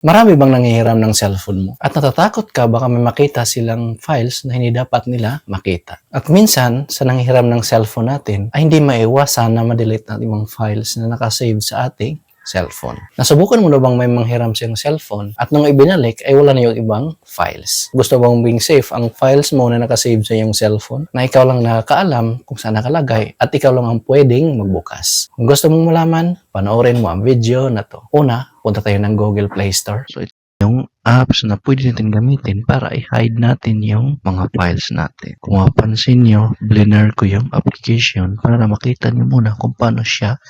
Marami bang nanghihiram ng cellphone mo? At natatakot ka baka may makita silang files na hindi dapat nila makita? At minsan, sa nanghihiram ng cellphone natin, ay hindi maiwasan na ma-delete natin yung files na nakasave sa ating cellphone. Nasubukan mo na bang may manghiram sa iyong cellphone at nung ibinalik ay wala na yung ibang files? Gusto bang being safe ang files mo na nakasave sa iyong cellphone na ikaw lang nakakaalam kung saan nakalagay at ikaw lang ang pwedeng magbukas? Kung gusto mong malaman, panoorin mo ang video na to. Una, punta tayo ng Google Play Store. So, ito yung apps na pwede natin gamitin para i-hide natin yung mga files natin. Kung mapansin nyo, bliner ko yung application para makita nyo muna kung paano siya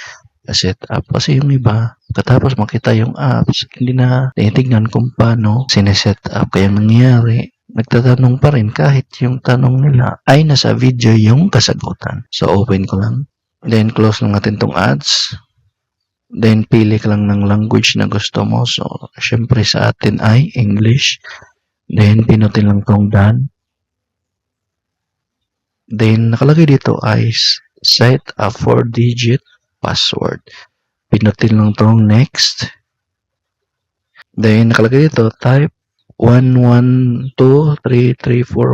set up. Kasi yung iba, katapos makita yung apps, hindi na tinitignan kung paano sineset up. Kaya nangyayari, nagtatanong pa rin kahit yung tanong nila ay nasa video yung kasagutan. So, open ko lang. Then, close lang natin tong ads. Then, pili ka lang ng language na gusto mo. So, syempre sa atin ay English. Then, pinutin lang tong done. Then, nakalagay dito ay set a 4-digit password. Pinutin lang tong next. Then, nakalagay dito, type 112334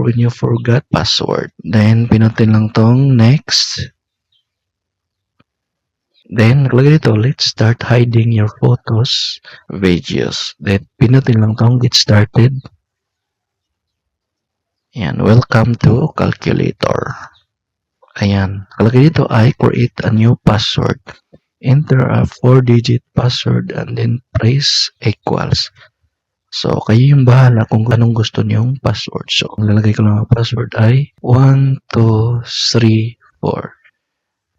when you forgot password. Then, pinutin lang tong next. Then, nakalagay dito, let's start hiding your photos, videos. Then, pinutin lang tong get started. Ayan, welcome to calculator. Ayan, nakalagay dito, I create a new password. Enter a 4-digit password and then press equals. So, kayo yung bahala kung anong gusto niyong password. So, ang lalagay ko lang ang password ay 1234.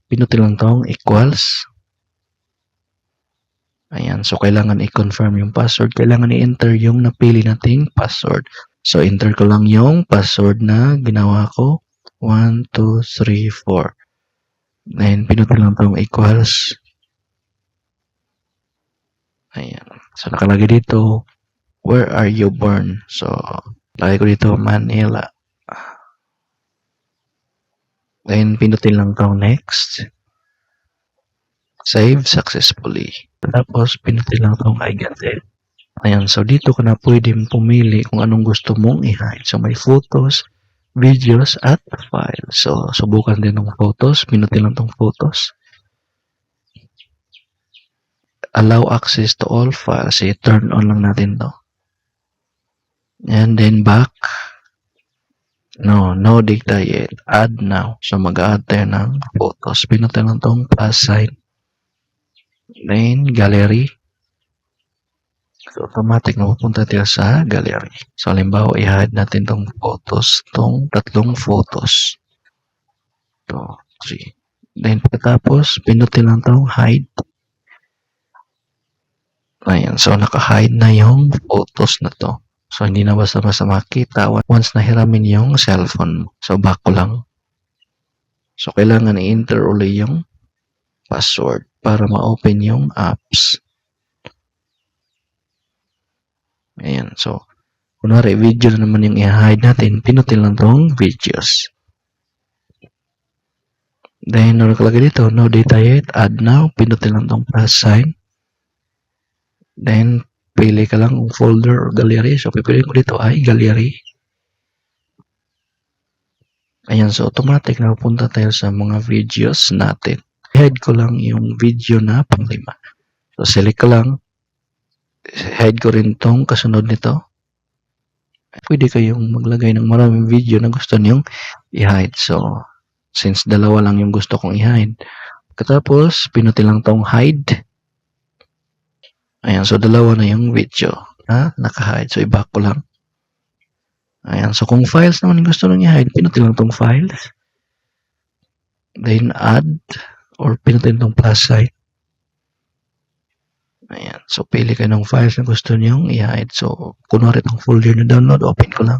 Pinutin lang tong equals. Ayan. So, kailangan i-confirm yung password. Kailangan i-enter yung napili nating password. So, enter ko lang yung password na ginawa ko. 1234. Then, pinutin lang tong equals. Ayan. So, nakalagay dito, where are you born? So, lagay ko dito, Manila. Then, pinutin lang tong next. Save successfully. Tapos, pinutin lang tong I got it. Ayan. So, dito ka na pwedeng pumili kung anong gusto mong i-hide. So, may photos, videos, at files. So, subukan din ng photos. Pinutin lang tong photos. Allow access to all files. So, turn on lang natin to. And then, back. No data yet. Add now. So, mag-add tayo ng photos. Pinutin lang tong plus sign. Then, gallery. So, automatic na pupunta tayo sa gallery. So, halimbawa, i-hide natin tong photos. Tong tatlong photos. 2, 3. Then, pagkatapos, pinutin lang tong hide. Ayan. So, naka-hide na yung photos na to. So, hindi na basta-basta makita once nahiramin yung cellphone mo. So, back ko lang. So, kailangan i-enter ulit yung password para ma-open yung apps. Ayan. So, kunwari, video na naman yung i-hide natin. Pinutin lang tong videos. Then, nakalagay dito, no data yet. Add now. Pinutin lang tong plus sign. Then, pili ka lang ng folder or gallery. So, pipiliin ko dito ay gallery. Ayan. So, automatic na pupunta tayo sa mga videos natin. I-hide ko lang yung video na pang-5. So, select ko lang. Hide ko rin tong kasunod nito. Pwede kayong maglagay ng maraming video na gusto niyong i-hide. So, since dalawa lang yung gusto kong i-hide. Katapos, pinutin lang tong hide. Ayan. So, dalawa na yung video na naka-hide. So, i-back ko lang. Ayan. So, kung files naman yung gusto nyo i-hide, pinutin lang tong files. Then, add or pinutin tong plus sign. Ayan. So, pili kayo ng files na gusto nyong i-hide. So, kunwari itong folder na download, open ko lang.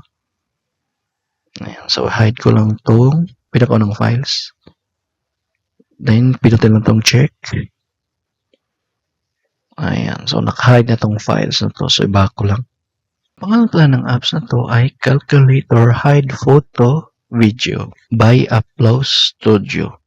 Ayan. So, hide ko lang itong pinaka-unang files. Then, pinutin lang itong check. Ayan. So, naka-hide na itong files na to. So, i-back ko lang. Pangalan pala ng apps na to ay Calculator Hide Photo Video by Upload Studio.